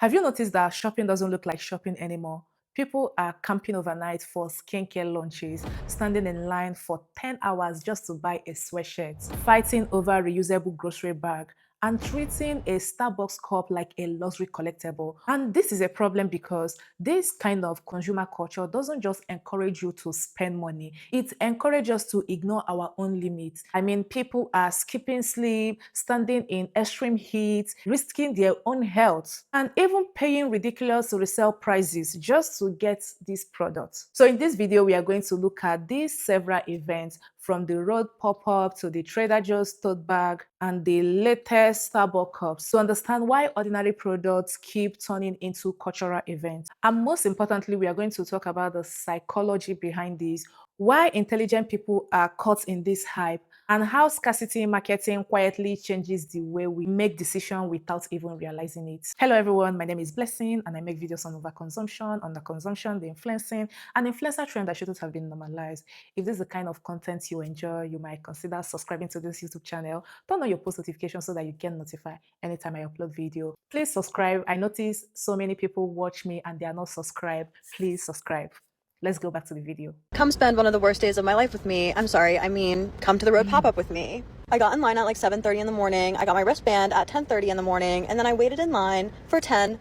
Have you noticed that shopping doesn't look like shopping anymore? People are camping overnight for skincare launches, standing in line for 10 hours just to buy a sweatshirt, fighting over reusable grocery bag, and treating a Starbucks cup like a luxury collectible. And this is a problem because this kind of consumer culture doesn't just encourage you to spend money, it encourages us to ignore our own limits. I mean, people are skipping sleep, standing in extreme heat, risking their own health, and even paying ridiculous resale prices just to get these products. So in this video, we are going to look at these several events, from the Rhode pop-up to the Trader Joe's tote bag and the latest Starbucks cups, to understand why ordinary products keep turning into cultural events. And most importantly, we are going to talk about the psychology behind this, why intelligent people are caught in this hype, and how scarcity marketing quietly changes the way we make decisions without even realizing it. Hello everyone, my name is Blessing and I make videos on overconsumption, underconsumption, the influencing, and influencer trend that shouldn't have been normalized. If this is the kind of content you enjoy, you might consider subscribing to this YouTube channel. Turn on your post notifications so that you get notified anytime I upload video. Please subscribe. I notice so many people watch me and they are not subscribed. Please subscribe. Let's go back to the video. Come spend one of the worst days of my life with me. I'm sorry, I mean, come to the Rhode pop-up with me. I got in line at like 7:30 in the morning. I got my wristband at 10:30 in the morning, and then I waited in line for 10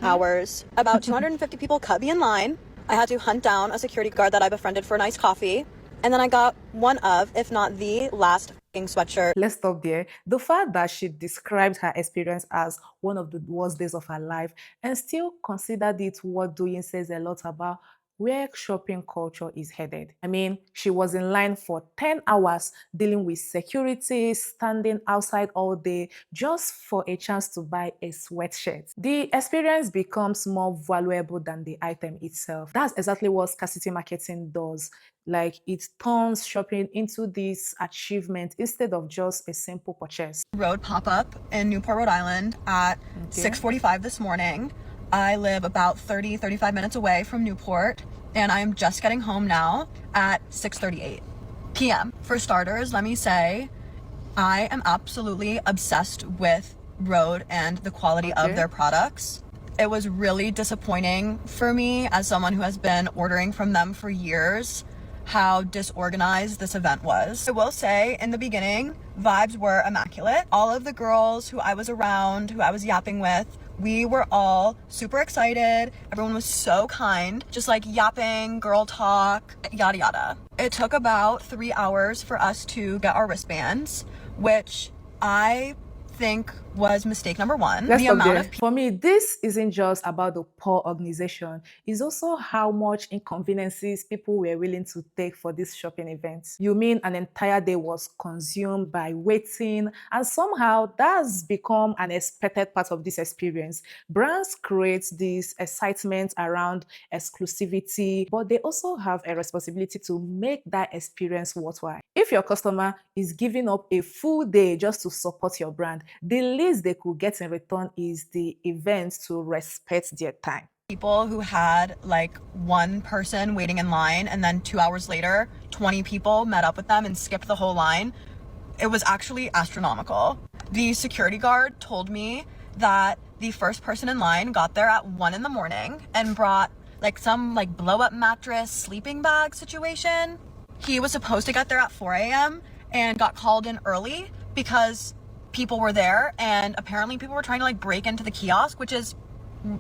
hours. About 250 people cut me in line. I had to hunt down a security guard that I befriended for a nice coffee, and then I got one of, if not the last sweatshirt. Let's stop there. The fact that she described her experience as one of the worst days of her life and still considered it worth doing says a lot about where shopping culture is headed. I mean, she was in line for 10 hours dealing with security, standing outside all day just for a chance to buy a sweatshirt. The experience becomes more valuable than the item itself. That's exactly what scarcity marketing does. Like, it turns shopping into this achievement instead of just a simple purchase. Rhode pop-up in Newport, Rhode Island at 6:45 this morning. I live about 35 minutes away from Newport, and I am just getting home now at 6:38 p.m. For starters, let me say, I am absolutely obsessed with Rhode and the quality of their products. It was really disappointing for me, as someone who has been ordering from them for years, how disorganized this event was. I will say, in the beginning, vibes were immaculate. All of the girls who I was around, who I was yapping with, we were all super excited. Everyone was so kind, just like yapping, girl talk, yada yada. It took about 3 hours for us to get our wristbands, which I think was mistake number one. For me, this isn't just about the poor organization. It's also how much inconveniences people were willing to take for this shopping event. You mean an entire day was consumed by waiting, and somehow that's become an expected part of this experience. Brands create this excitement around exclusivity, but they also have a responsibility to make that experience worthwhile. If your customer is giving up a full day just to support your brand, the least they could get in return is the event to respect their time. People who had like one person waiting in line, and then 2 hours later, 20 people met up with them and skipped the whole line. It was actually astronomical. The security guard told me that the first person in line got there at 1 in the morning and brought like some like blow up mattress sleeping bag situation. He was supposed to get there at 4 a.m. and got called in early because people were there, and apparently people were trying to like break into the kiosk, which is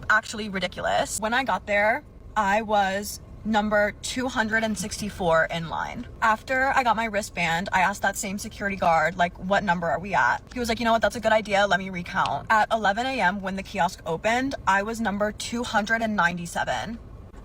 actually ridiculous. When I got there, I was number 264 in line. After I got my wristband, I asked that same security guard, like, what number are we at? He was like, you know what, that's a good idea, let me recount. At 11 a.m. when the kiosk opened, I was number 297.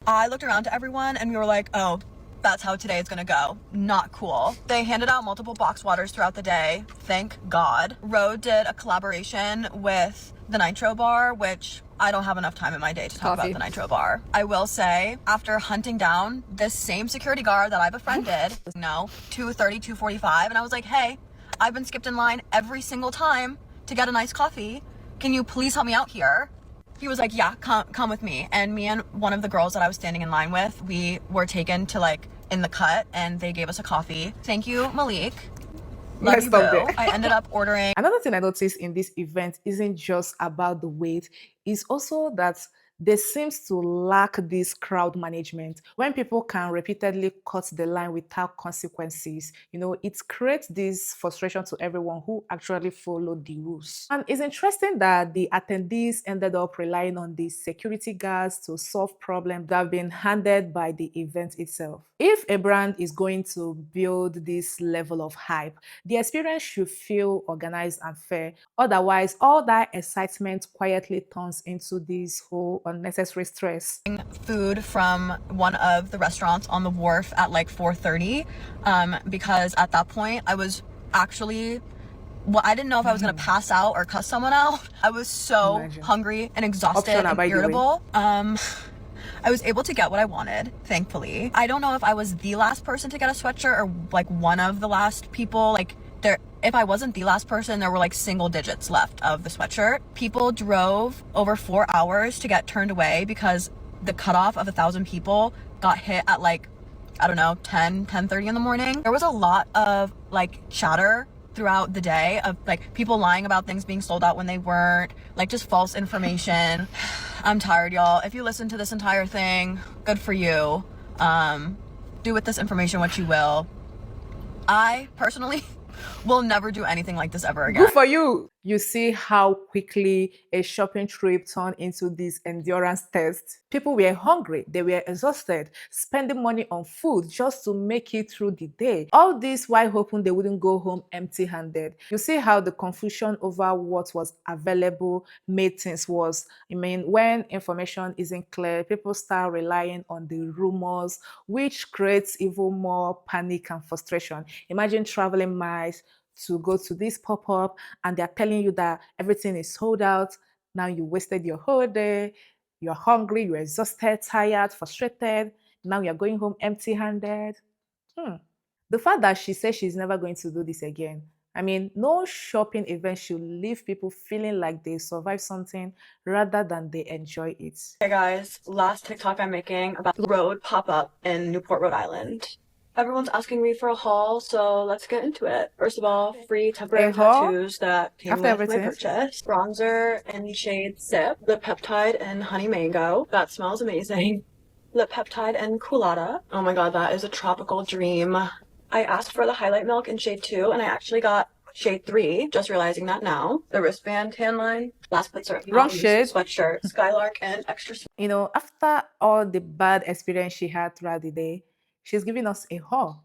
I looked around to everyone and we were like, oh, that's how today is gonna go. Not cool. They handed out multiple box waters throughout the day, thank God. Rhode did a collaboration with the Nitro Bar, which I don't have enough time in my day to talk about the Nitro Bar. I will say, after hunting down this same security guard that I befriended, 2:30, 2:45, and I was like, hey, I've been skipped in line every single time to get a nice coffee. Can you please help me out here? He was like, yeah, come with me. And me and one of the girls that I was standing in line with, we were taken to like in the cut, and they gave us a coffee. Thank you, Malik. Love Let's you, stop there. boo. I ended up ordering. Another thing I noticed in this event isn't just about the weight, it's also that there seems to lack this crowd management. When people can repeatedly cut the line without consequences, it creates this frustration to everyone who actually followed the rules. And it's interesting that the attendees ended up relying on the security guards to solve problems that have been handled by the event itself. If a brand is going to build this level of hype, the experience should feel organized and fair. Otherwise, all that excitement quietly turns into this whole unnecessary stress. Food from one of the restaurants on the wharf at like 4:30 because at that point I was actually I didn't know if I was gonna pass out or cuss someone out. I was so Imagine. hungry and exhausted Optional, and by the way. irritable. I was able to get what I wanted, thankfully. I don't know if I was the last person to get a sweatshirt or like one of the last people. Like if I wasn't the last person, there were like single digits left of the sweatshirt. People drove over 4 hours to get turned away because the cutoff of 1,000 people got hit at like, I don't know, 10:30 in the morning. There was a lot of like chatter throughout the day of like people lying about things being sold out when they weren't, like just false information. I'm tired, y'all. If you listen to this entire thing, good for you. Do with this information what you will. I personally will never do anything like this ever again. Good for you. You see how quickly a shopping trip turned into this endurance test. People were hungry, they were exhausted, spending money on food just to make it through the day. All this while hoping they wouldn't go home empty-handed. You see how the confusion over what was available made things worse. When information isn't clear, people start relying on the rumors, which creates even more panic and frustration. Imagine traveling miles to go to this pop-up and they're telling you that everything is sold out. Now you wasted your whole day, you're hungry, you're exhausted, tired, frustrated. Now you're going home empty-handed. The fact that she says she's never going to do this again. No shopping event should leave people feeling like they survived something rather than they enjoy it. Hey guys, last TikTok I'm making about Rhode pop-up in Newport, Rhode Island. Everyone's asking me for a haul, so let's get into it. First of all, free temporary tattoos that came After with my everything. purchase. Bronzer in shade Sip, lip peptide in honey mango. That smells amazing. Lip peptide in Coolada. Oh my god, that is a tropical dream. I asked for the highlight milk in shade 2 and I actually got shade 3, just realizing that now. The wristband tan line, last but certainly Wrong not least, shade. sweatshirt, Skylark and extra. After all the bad experience she had throughout the day, she's giving us a haul.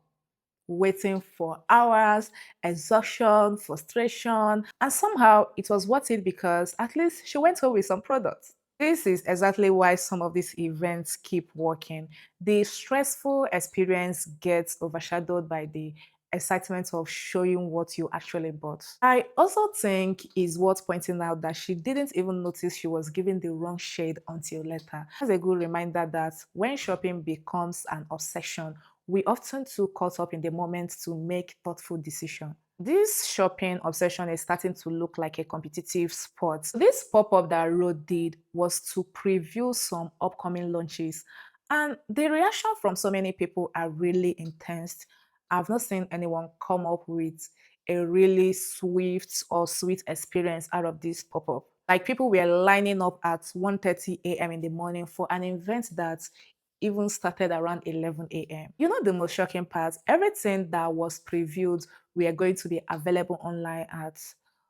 Waiting for hours, exhaustion, frustration, and somehow it was worth it because at least she went home with some products. This is exactly why some of these events keep working. The stressful experience gets overshadowed by the excitement of showing what you actually bought. I also think is worth pointing out that she didn't even notice she was given the wrong shade until later. That's a good reminder that when shopping becomes an obsession, we often too caught up in the moment to make thoughtful decisions. This shopping obsession is starting to look like a competitive sport. This pop-up that Rhode did was to preview some upcoming launches, and the reaction from so many people are really intense. I've not seen anyone come up with a really swift or sweet experience out of this pop-up. Like people were lining up at 1:30 a.m. in the morning for an event that even started around 11 a.m. The most shocking part, everything that was previewed were going to be available online at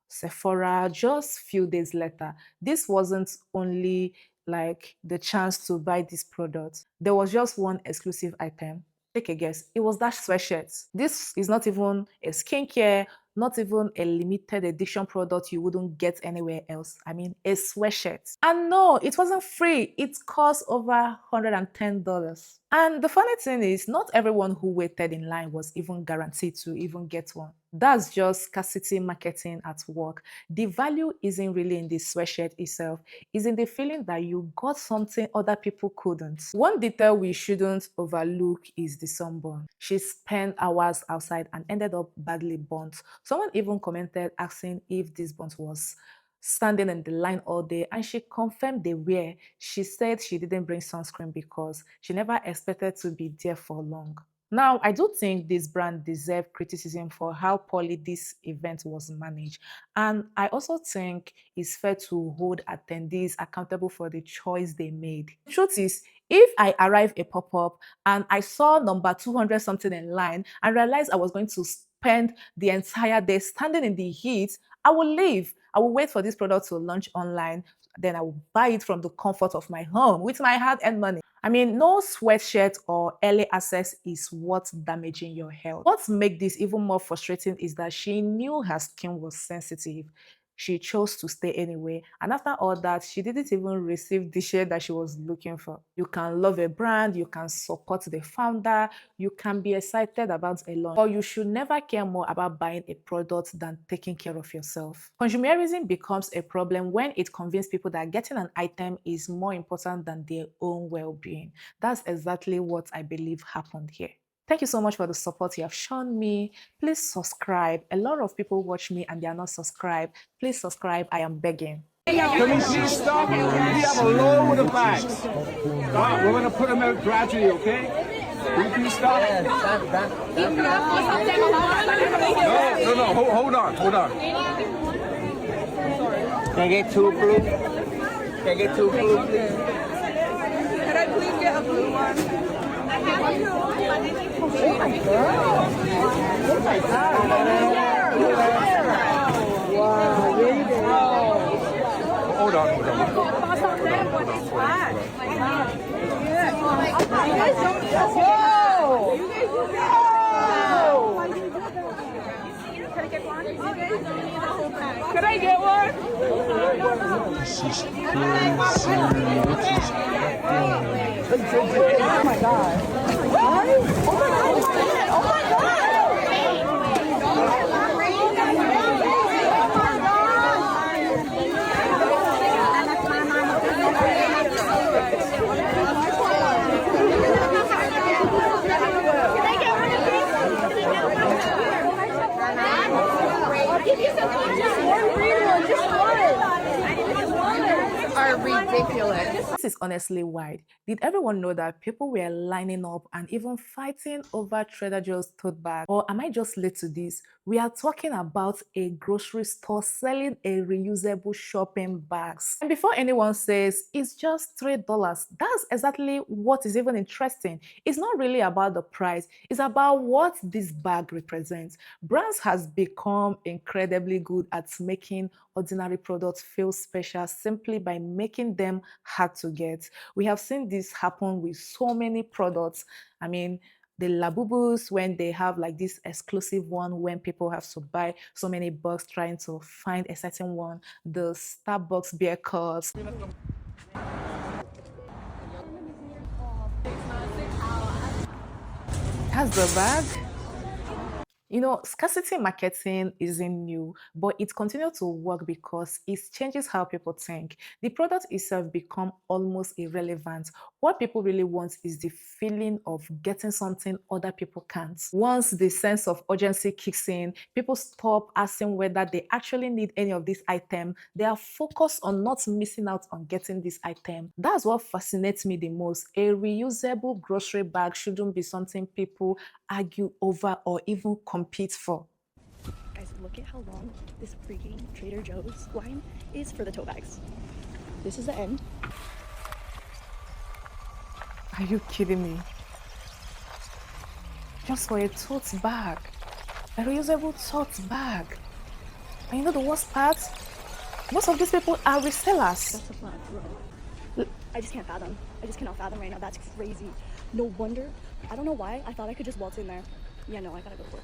Sephora just few days later. This wasn't only like the chance to buy this product. There was just one exclusive item. Take a guess. It was that sweatshirt. This is not even a skincare, not even a limited edition product you wouldn't get anywhere else. A sweatshirt. And no, it wasn't free. It cost over $110. And the funny thing is, not everyone who waited in line was even guaranteed to even get one. That's just scarcity marketing at work. The value isn't really in the sweatshirt itself, it's in the feeling that you got something other people couldn't. One detail we shouldn't overlook is the sunburn. She spent hours outside and ended up badly burnt. Someone even commented asking if this burnt was standing in the line all day, and she confirmed they were. She said she didn't bring sunscreen because she never expected to be there for long. Now, I do think this brand deserve criticism for how poorly this event was managed. And I also think it's fair to hold attendees accountable for the choice they made. The truth is, if I arrive a pop-up and I saw number 200 something in line and realized I was going to spend the entire day standing in the heat, I will leave. I will wait for this product to launch online. Then I will buy it from the comfort of my home with my hard-earned money. I mean, no sweatshirt or early access is what's damaging your health. What makes this even more frustrating is that she knew her skin was sensitive. She chose to stay anyway. And after all that, she didn't even receive the share that she was looking for. You can love a brand, you can support the founder, you can be excited about a launch, but you should never care more about buying a product than taking care of yourself. Consumerism becomes a problem when it convinces people that getting an item is more important than their own well-being. That's exactly what I believe happened here. Thank you so much for the support you have shown me. Please subscribe. A lot of people watch me and they are not subscribed. Please subscribe. I am begging. Can we please stop? We have a load of bags. Wow, we're gonna put them out gradually, okay? Can we please stop? No, hold on. Can I get two blue? Can I get two blue, please? Could I please get a blue one? Hold on. Could I get one? This is crazy. Oh my god. Oh my god. Are ridiculous. This is honestly wild. Did everyone know that people were lining up and even fighting over Trader Joe's tote bag? Or am I just late to this? We are talking about a grocery store selling a reusable shopping bags. And before anyone says it's just $3, that's exactly what is even interesting. It's not really about the price, it's about what this bag represents. Brands has become incredibly good at making ordinary products feel special simply by making them hard to get. We have seen this happen with so many products. I mean, the Labubus, when they have like this exclusive one, when people have to buy so many bucks trying to find a certain one. The Starbucks beer cups. That's the bag. You know, scarcity marketing isn't new, but it continues to work because it changes how people think. The product itself become almost irrelevant. What people really want is the feeling of getting something other people can't. Once the sense of urgency kicks in, people stop asking whether they actually need any of this item. They are focused on not missing out on getting this item. That's what fascinates me the most. A reusable grocery bag shouldn't be something people argue over or even compete for. Guys, look at how long this freaking Trader Joe's line is for the tote bags. This is the end. Are you kidding me? Just for a tote bag. A reusable tote bag. And you know the worst part? Most of these people are resellers. That's the plan, bro. I just can't fathom. I just cannot fathom right now. That's crazy. No wonder. I don't know why. I thought I could just waltz in there. Yeah, no, I gotta go to work.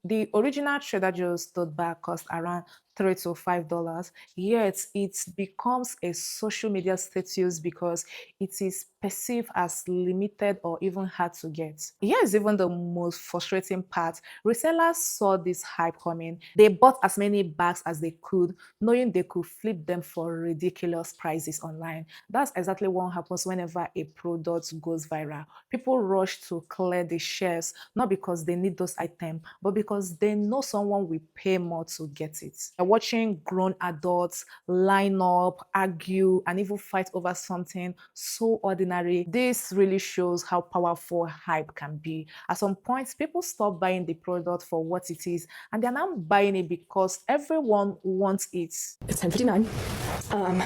The original Trader Joe's tote bag cost around $3 to $5, yet it becomes a social media status because it is perceived as limited or even hard to get. Here is even the most frustrating part. Resellers saw this hype coming. They bought as many bags as they could, knowing they could flip them for ridiculous prices online. That's exactly what happens whenever a product goes viral. People rush to clear the shelves, not because they need those items, but because they know someone will pay more to get it. Watching grown adults line up, argue, and even fight over something so ordinary ordinary. This really shows how powerful hype can be. At some point, people stop buying the product for what it is, and they're now buying it because everyone wants it. It's 10:59.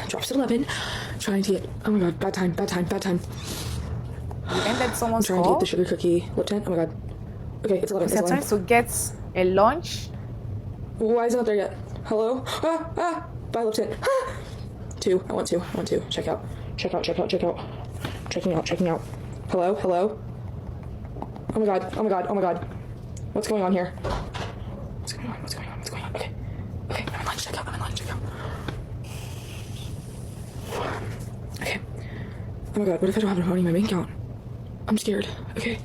Drops at 11. Trying to get. Oh my god, bad time. You ended someone's Trying to call. get the sugar cookie Lipton. Oh my god. Okay, it's 11. You're trying to get a lunch. Why is it not there yet? Hello? Buy Lipton. Two. I want two. Check out. Checking out. Hello? Oh my god. What's going on here? What's going on? Okay. I'm in line. Check out. Okay. Oh my god, what if I don't have enough money in my bank account? I'm scared. Okay.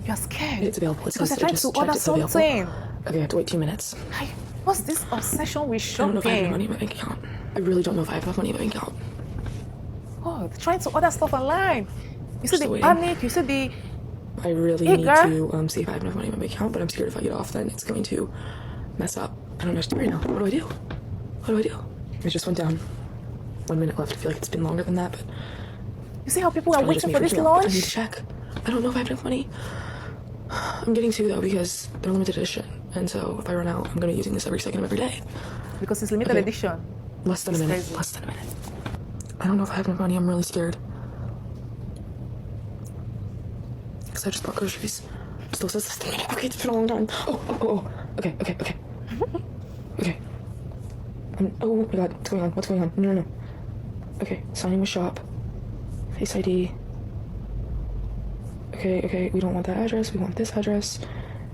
You're scared. It's available. Because you're trying to order something. Okay, I have to wait 2 minutes. What's this obsession with I don't know if I have any shopping? money in my bank account. I really don't know if I have enough money in my bank account. Oh, they're trying to order stuff online. You see Still the waiting. panic, you see the I really Hey, need girl. to see if I have enough money in my bank account, but I'm scared if I get off, then it's going to mess up. I don't know what to do right now. What do I do? It just went down. 1 minute left. I feel like it's been longer than that, but you see how people are probably just waiting me for this freaking out. I need to launch? check. I don't know if I have enough money. I'm getting two though because they're limited edition, and so if I run out, I'm gonna be using this every second of every day. Because it's limited Okay. edition. Less than a It's minute. crazy. I don't know if I have enough money. I'm really scared. Because I just bought groceries. Still says less than a minute. Okay, it's been a long time. Oh. Okay. Okay. Oh my god, what's going on? No. Okay, signing with shop. Face ID. Okay, we don't want that address, we want this address.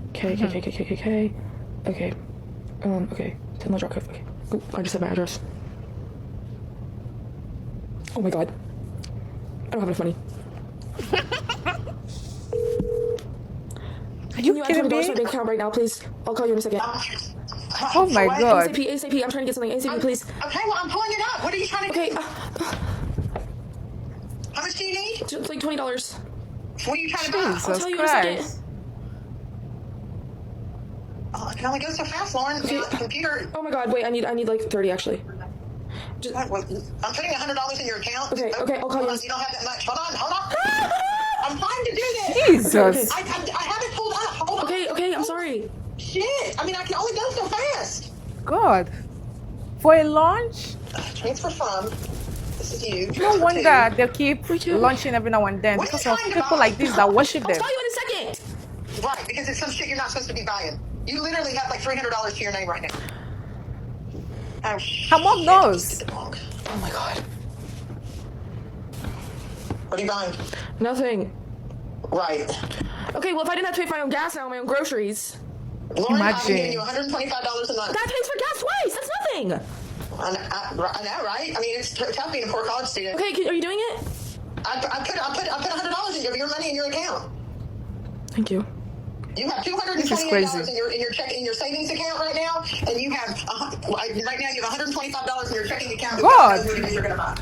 Okay. Okay. Okay. Tell my drop code. Okay. Oh, I just said my address. Oh my god. I don't have enough money. Are you kidding $20 me? to my bank account right now, please. I'll call you in a second. Oh my god. ASAP, I'm trying to get something. ASAP, please. Okay, well, I'm pulling it up. What are you trying to Okay, do? How much do you need? it's like $20. What are you trying to buy? Jesus tell you in a second. Christ. Oh, I can only go so fast, Lauren. Okay. The computer. Oh my god, wait, I need like 30 actually. Just, Well, I'm putting $100 in your account. Okay, I'll call you. You don't have that much. Hold on. I'm trying to do this. Jesus. I have it pulled up. Hold on. okay, I'm sorry. Shit. I mean, I can only go so fast. God. For a launch? Transfer from. This is you. No Transfer wonder to. they keep too. launching every now and then What are you because of trying to people buy? like this that worship I'll them. call you in a second. Right, because it's some shit you're not supposed to be buying. You literally have like $300 to your name right now. Oh, Her mom shit. knows. Oh my god. What are you buying? Nothing. Right. Okay, well if I didn't have to pay for my own gas now, my own groceries. Lauren, I'm Imagine. giving you $125 a month. That pays for gas twice. That's nothing. I know, right? I mean, it's tough being a poor college student. Okay, are you doing it? I put $100 in your money in your account. Thank you. You have This is $228 crazy. in your savings account right now, and you have right now you have $125 in your checking account. God. What it is you're gonna buy.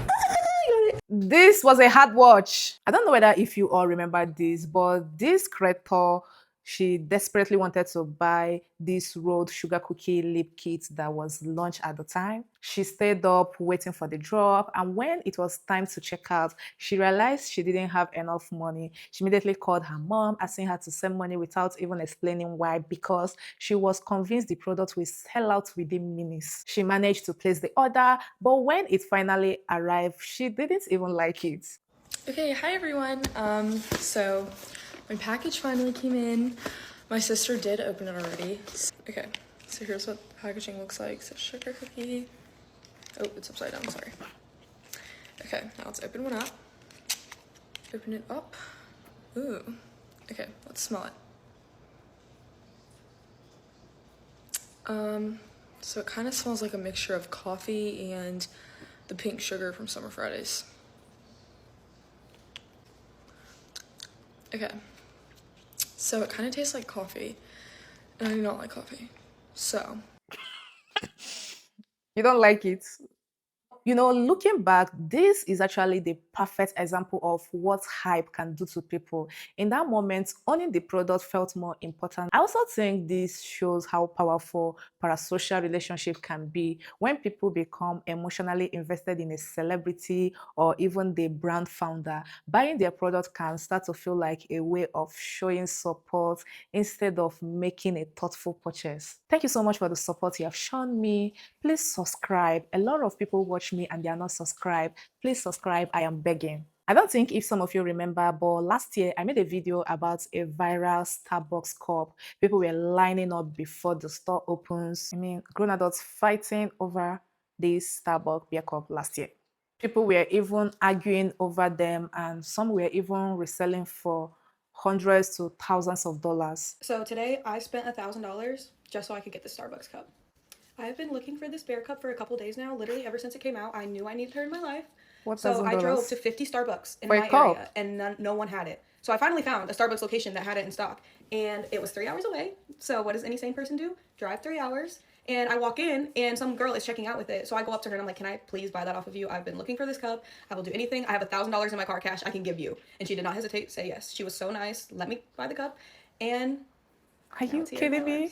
This was a hard watch. I don't know whether if you all remember this, but this creator, she desperately wanted to buy this Rhodes sugar cookie lip kit that was launched at the time. She stayed up waiting for the drop, and when it was time to check out, she realized she didn't have enough money. She immediately called her mom, asking her to send money without even explaining why, because she was convinced the product will sell out within minutes. She managed to place the order, but when it finally arrived, she didn't even like it. Okay, hi everyone. So my package finally came in. My sister did open it already. Okay, so here's what the packaging looks like. So sugar cookie. Oh, it's upside down, sorry. Okay, now let's open one up. Open it up. Ooh. Okay, let's smell it. So it kind of smells like a mixture of coffee and the pink sugar from Summer Fridays. Okay, so it kind of tastes like coffee, and I do not like coffee, so. You don't like it? You know, looking back, this is actually the perfect example of what hype can do to people. In that moment, owning the product felt more important. I also think this shows how powerful parasocial relationship can be when people become emotionally invested in a celebrity or even the brand founder. Buying their product can start to feel like a way of showing support instead of making a thoughtful purchase. Thank you so much for the support you have shown me. Please subscribe. A lot of people watch me and they are not subscribed. Please subscribe. I am begging. I don't think if some of you remember, but last year I made a video about a viral Starbucks cup. People were lining up before the store opens. I mean, grown adults fighting over this Starbucks beer cup last year. People were even arguing over them, and some were even reselling for hundreds to thousands of dollars. So today I spent $1,000 just so I could get the Starbucks cup. I've been looking for this bear cup for a couple days now. Literally ever since it came out, I knew I needed her in my life. So I drove to 50 Starbucks in my area and no one had it. So I finally found a Starbucks location that had it in stock, and it was 3 hours away. So what does any sane person do? Drive 3 hours. And I walk in and some girl is checking out with it. So I go up to her and I'm like, can I please buy that off of you? I've been looking for this cup. I will do anything. I have $1,000 in my car cash I can give you. And she did not hesitate to say yes. She was so nice. Let me buy the cup. And are you kidding me?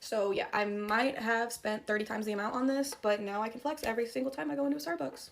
So yeah, I might have spent 30 times the amount on this, but now I can flex every single time I go into a Starbucks.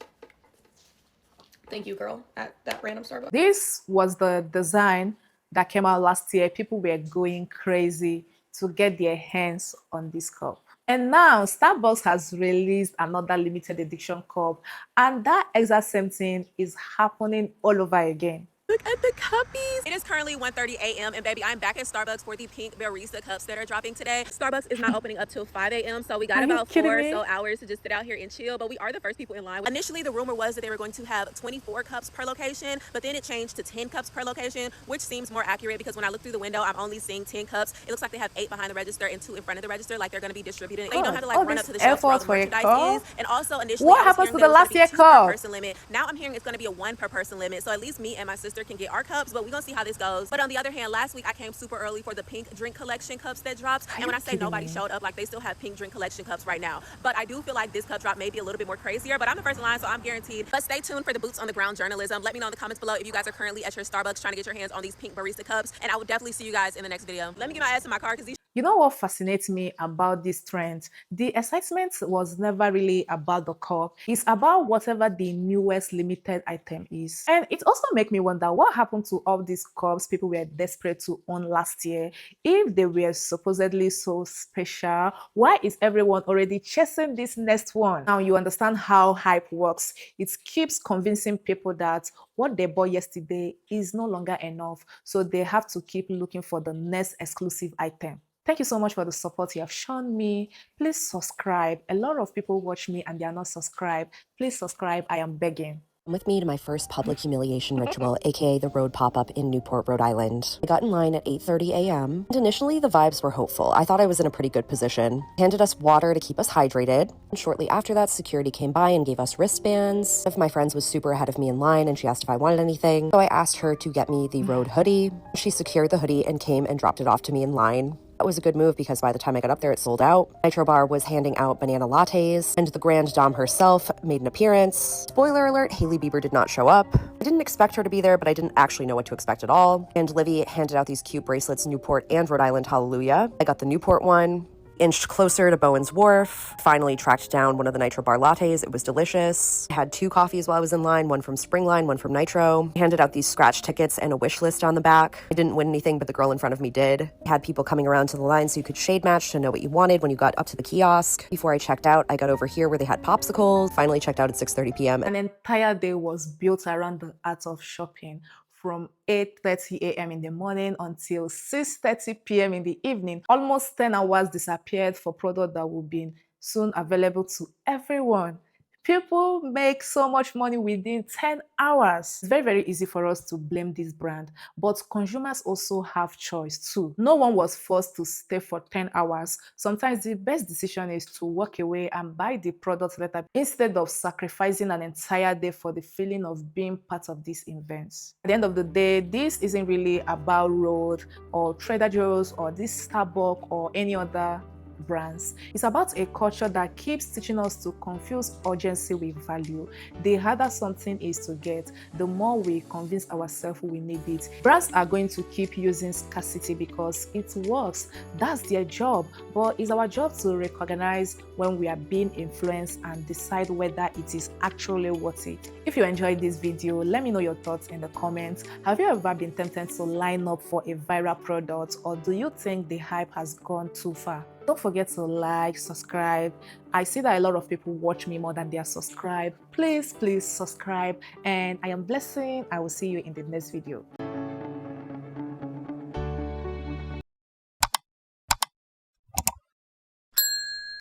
Thank you, girl, at that random Starbucks. This was the design that came out last year. People were going crazy to get their hands on this cup. And now Starbucks has released another limited edition cup, and that exact same thing is happening all over again. Look at the cuppies. It is currently 1:30 a.m. and baby, I'm back at Starbucks for the pink barista cups that are dropping today. Starbucks is not opening up till 5 a.m. So we got about 4 or so hours to just sit out here and chill, but we are the first people in line. Initially, the rumor was that they were going to have 24 cups per location, but then it changed to 10 cups per location, which seems more accurate because when I look through the window, I'm only seeing 10 cups. It looks like they have 8 behind the register and 2 in front of the register, like they're going to be distributed. So you don't have to like run up to the shelf where all the merchandise is. And also initially, what happens to the last year cup? Per person limit. Now I'm hearing it's going to be a 1 per person limit. So at least me and my sister can get our cups, but we're gonna see how this goes. But on the other hand, last week I came super early for the pink drink collection cups that dropped. And when I say nobody showed up, like they still have pink drink collection cups right now. But I do feel like this cup drop may be a little bit more crazier, but I'm the first in line, so I'm guaranteed. But stay tuned for the boots on the ground journalism. Let me know in the comments below if you guys are currently at your Starbucks trying to get your hands on these pink barista cups. And I will definitely see you guys in the next video. Let me get my ass in my car because these. You know what fascinates me about this trend? The excitement was never really about the cup. It's about whatever the newest limited item is. And it also makes me wonder what happened to all these cups people were desperate to own last year. If they were supposedly so special, why is everyone already chasing this next one? Now you understand how hype works. It keeps convincing people that what they bought yesterday is no longer enough. So they have to keep looking for the next exclusive item. Thank you so much for the support you have shown me. Please subscribe. A lot of people watch me and they are not subscribed. Please subscribe. I am begging. With me to my first public humiliation ritual, aka the Rhode pop-up in Newport, Rhode Island. I got in line at 8:30 a.m. and initially the vibes were hopeful. I thought I was in a pretty good position. Handed us water to keep us hydrated. And shortly after that, security came by and gave us wristbands. One of my friends was super ahead of me in line and she asked if I wanted anything. So I asked her to get me the Rhode hoodie. She secured the hoodie and came and dropped it off to me in line. That was a good move because by the time I got up there, it sold out. Nitro Bar was handing out banana lattes, and the Grand Dame herself made an appearance. Spoiler alert, Hailey Bieber did not show up. I didn't expect her to be there, but I didn't actually know what to expect at all. And Livy handed out these cute bracelets, Newport and Rhode Island Hallelujah. I got the Newport one. Inched closer to Bowen's Wharf, finally tracked down one of the Nitro Bar lattes. It was delicious. I had 2 coffees while I was in line, one from Springline, one from Nitro. I handed out these scratch tickets and a wish list on the back. I didn't win anything, but the girl in front of me did. I had people coming around to the line so you could shade match to know what you wanted when you got up to the kiosk. Before I checked out, I got over here where they had popsicles. Finally checked out at 6:30 p.m. An entire day was built around the art of shopping. From 8:30 a.m. in the morning until 6:30 p.m. in the evening. Almost 10 hours disappeared for products that will be soon available to everyone. People make so much money within 10 hours. It's very, very easy for us to blame this brand, but consumers also have choice too. No one was forced to stay for 10 hours. Sometimes the best decision is to walk away and buy the product later instead of sacrificing an entire day for the feeling of being part of this event. At the end of the day, this isn't really about Rhode or Trader Joe's or this Starbucks or any other brands. It's about a culture that keeps teaching us to confuse urgency with value. The harder something is to get, the more we convince ourselves we need it. Brands are going to keep using scarcity because it works. That's their job, but it's our job to recognize when we are being influenced and decide whether it is actually worth it. If you enjoyed this video, let me know your thoughts in the comments. Have you ever been tempted to line up for a viral product, or do you think the hype has gone too far? Don't forget to like, subscribe. I see that a lot of people watch me more than they are subscribed. Please subscribe, and I am Blessing. I will see you in the next video.